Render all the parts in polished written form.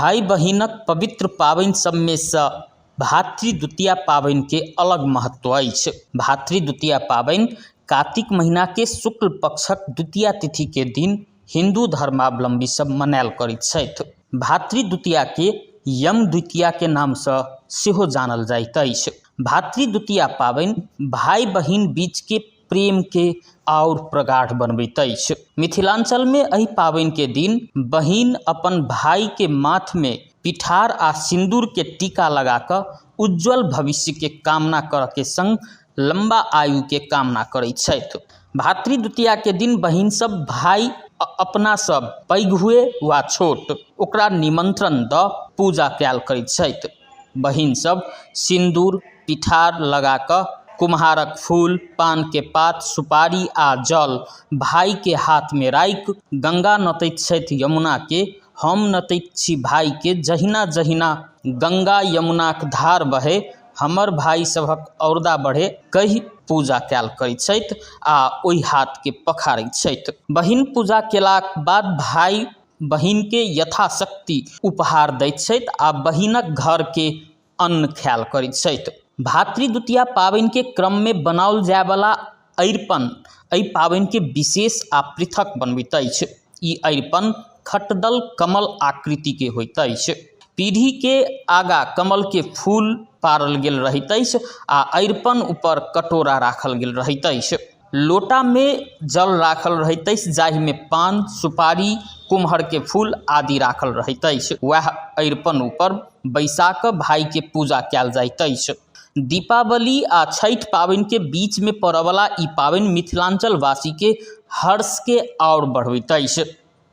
भाई बहिनक पवित्र पाबनि सबमे सँ भातृद्वितीया पाबनि के अलग महत्व अछि। भातृद्वितीया पाबनि कार्तिक महीना के शुक्ल पक्षक द्वितीया तिथि के दिन हिंदू धर्मावलंबी सब मनायल करैत छथि। भातृद्वितीया के यम द्वितीया के नाम सँ सेहो जानल जाइत अछि। भातृद्वितीया पाबनि भाई बहिन बीच के प्रेम के और प्रगाढ़ बनबैत अछि। मिथिलांचल में एहि पाबनि के दिन बहिन अपन भाई के माथ में पिठार आ सिंदूर के टीका लगा कऽ उज्जवल भविष्य के कामना करऽ के संग लंबा आयु के कामना करैत छथि। भातृद्वितीया के दिन बहिन सब भाई अपना सब पैघ हुए वा छोट ओकरा निमंत्रण दऽ पूजा कयल करैत छथि। बहिन सब सिंदूर पिठार लगा कऽ कुम्हारक फूल, पान के पात, सुपारी आ जल भाई के हाथ में राखि गंगा नतैत छथि यमुना के, हम नतैत छी भाई के, जहिना जहिना गंगा यमुनाक धार बहे हमर भाई सभक औरदा बढ़े कहि पूजा कयल करैत छथि आ ओहि हाथ के पखारैत छथि। बहिन पूजा केलाक बाद भाई बहिन के यथाशक्ति उपहार दैत छथि आ बहिनक घर के अन्न खायल करैत छथि। भातृद्वितीया पाबनि के क्रम में बनाओल जाय वाला अरिपन एहि पाबनि के विशेष आ पृथक बनबैत अछि। ई अरिपन खटदल कमल आकृति के होइत अछि। पीढ़ी के आगा कमल के फूल पारल गेल रहैत अछि आ अरिपन ऊपर कटोरा राखल गेल रहैत अछि। लोटा में जल राखल रहैत अछि जाहि में पान, सुपारी, कुम्हर के फूल आदि राखल रहैत अछि। वएह अरिपन ऊपर बैसा कऽ भाई के पूजा कयल जाइत अछि। दीपावली आ छठ पाबनि के बीच में पड़य वाला ई पाबनि मिथिलांचल वासी के हर्ष के और बढ़बैत अछि।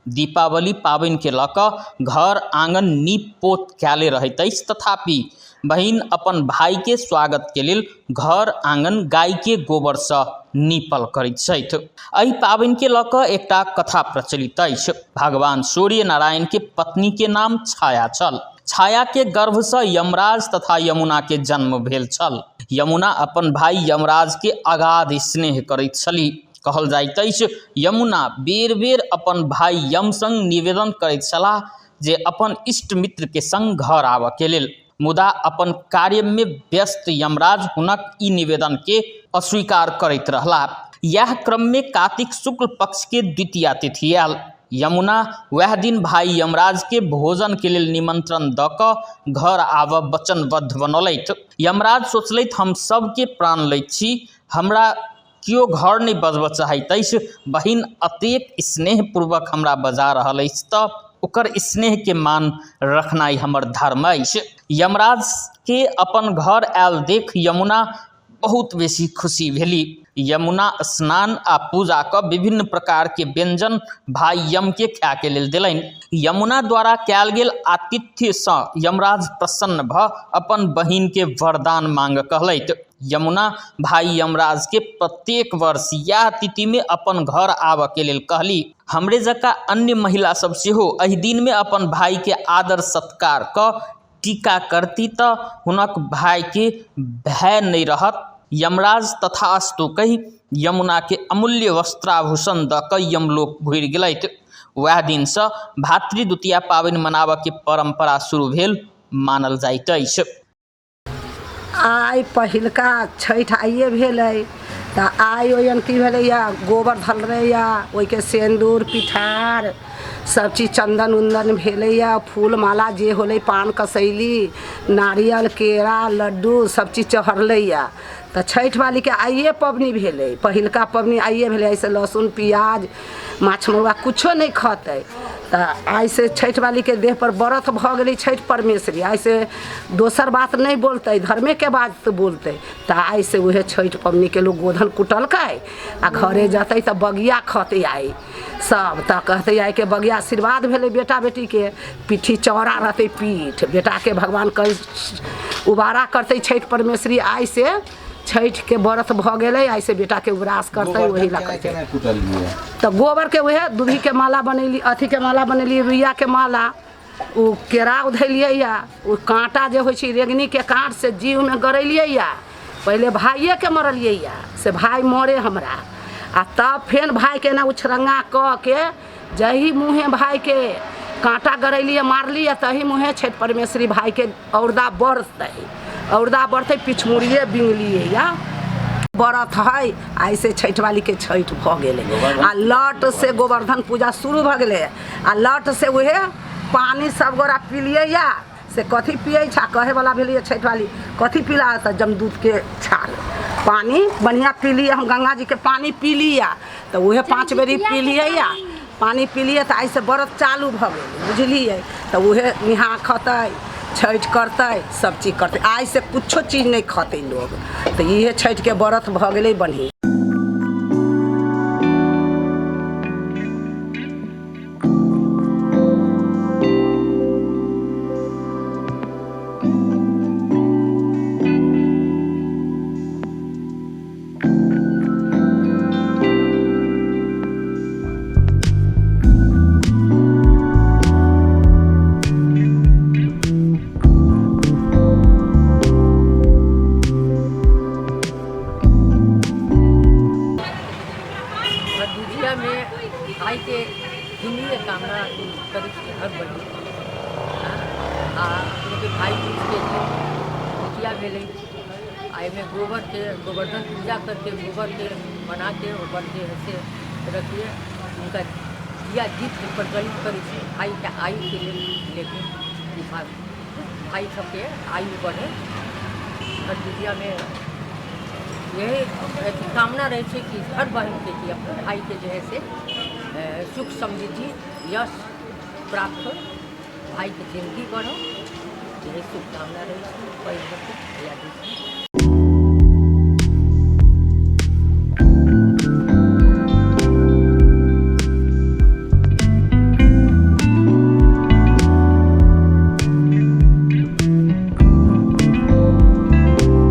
दीपावली पाबनि के लऽ कऽ घर आंगन नीप पोत कयले रहैत अछि, तथापि बहिन अपन भाई के स्वागत के लेल घर आंगन गाय के गोबर सँ नीपल करैत छथि। एहि पाबनि के लऽ कऽ एकटा कथा प्रचलित अछि। भगवान सूर्य नारायण के पत्नी के नाम छाया छल। छाया के गर्भ सँ यमराज तथा यमुना के जन्म भेल छल। यमुना अपन भाई यमराज के अगाध स्नेह करैत छलीह। कहल जाइत अछि यमुना बेर बेर अपन भाई यम संग निवेदन करैत छलाह जे अपन इष्ट मित्र के संग घर आबऽ के लेल, मुदा अपन कार्य में व्यस्त यमराज हुनक ई निवेदन के अस्वीकार करैत रहलाह। यह क्रम में कार्तिक शुक्ल पक्ष के द्वितीया तिथि आयल। यमुना वह दिन भाई यमराज के भोजन के लेल निमंत्रण दऽ कऽ घर आबऽ वचनबद्ध बनौलथि। यमराज सोचलथि हम सब के प्राण लैत छी, हमरा कियो घर नहीं बजबऽ चाहैत अछि, बहिन अतेक स्नेह पूर्वक हमरा बजा रहल अछि तऽ ओकर स्नेह के मान रखनाइ हमर धर्म अछि। यमराज के अपन घर आयल देख यमुना बहुत बेसी खुशी भेली। यमुना स्नान आ पूजा कऽ विभिन्न प्रकार के व्यंजन भाई यम के खाय के लेल देलनि। यमुना द्वारा कयल गेल आतिथ्य सँ यमराज प्रसन्न भऽ अपन बहिन के वरदान मांग कहलथि। यमुना भाई यमराज के प्रत्येक वर्ष यह तिथि में अपन घर आबऽ के लेल कहली। हमरे जकाँ अन्य महिला सब सेहो एहि दिन में अपन भाई के आदर सत्कार कऽ टीका करती तऽ हुनक भाई के भय नहीं रहत। यमराज तथास्तु कहि यमुना के अमूल्य वस्त्राभूषण दऽ कऽ यमलोक घुरि गेलथि। वएह दिन सँ भातृद्वितीया पाबनि मनाबऽ के परंपरा शुरू भेल मानल जाइत अछि। आइ पहिलका छठि आइए भेलै तऽ आइ ओहिमे की भेलैया गोबर धल रहैया, ओहिके सिंदूर पिठार सब चीज चंदन उंदन भेलैया, फूल माला जे होलै, पान कसैली, नारियल केरा लड्डू सब चीज चढ़लैया। तऽ छठि वाली के आइए पबनी भेलै, पहिलका पबनी आइए भेलै। ऐसे लहसुन प्याज माछ मरुआ कुछो नहीं खतै। तऽ आइ से छठि वाली के देह पर व्रत भऽ गेलै छठि परमेश्वरी। आइ से दोसर बात नहीं बोलतै, धर्मे के बात बोलतै। तऽ आइ से वह छठि पबनी के लोग गोधन कुटलकै आ घरे जतै तऽ बगिया खतै आइ सब। तऽ कहतै आइ के बगिया आशीर्वाद भेलै बेटा बेटी के, पीठी चौड़ा रहतै पीठ, बेटा के भगवान कहि उबारा करतै छठि परमेश्वरी। आइ से छठ के व्रत भऽ गेलै, आइ से बेटा के उबरास करतै। वही ला करतै तऽ गोबर के वह दूधी के माला बनैली, अथी के माला बनैली, रुइया के माला, ओ केराव धैलियै या, ओ कांटा जे होइ छै रेगनी के कांट से जीव में गड़ेलियै या। पहले भाइये के मरलियै या से भाई मरे हमरा, आ तब फेन भाई के ना उछरंगा कऽ के जही मुँहे भाई के कांटा गरैली मारली तही मुँहे छठ परमेश्वरी भाई के औरदा बढ़ते औरदा बढ़ते पिछमुड़िए बिंगलिए या व्रत है। ऐसे छठ वाली के छठ भ गेले आ लट से गोवर्धन पूजा शुरू भ गेले आ लट से उहे पानी सब गोरा पिलिए या से कथी पिए छा कहे वाला भेलिए छठ वाली कथी पिला त जमदूत के छाल पानी बढ़िया पी लिए हम गंगा जी के पानी पी लिया तो उहे 5 बेरी पी लिए या पानी पी लिए तो ऐसे व्रत चालू भ गेल बुझलिए तो उहे निहा खतै छठ करते सब चीज करते आज से कुछो चीज नहीं खाते लोग तो ये छठ के व्रत भ गेले बढ़िया। भाई के हिंदी कामना करी हर बड़ी क्योंकि भाई के मुखिया भेले आई में गोबर के गोवर्धन पूजा करके गोबर के बना के ऊपर के ऐसे रखिए उनका दिया जीत प्रज्वलित करी भाई के आयु के लिए लेकिन भाई सबके आयु बढ़े और दुनिया में यही कामना रहे थे कि हर बहन के कि अपने भाई के जो है से सुख समृद्धि यश प्राप्त हो भाई की जिंदगी बढ़ो यही शुभकामना रही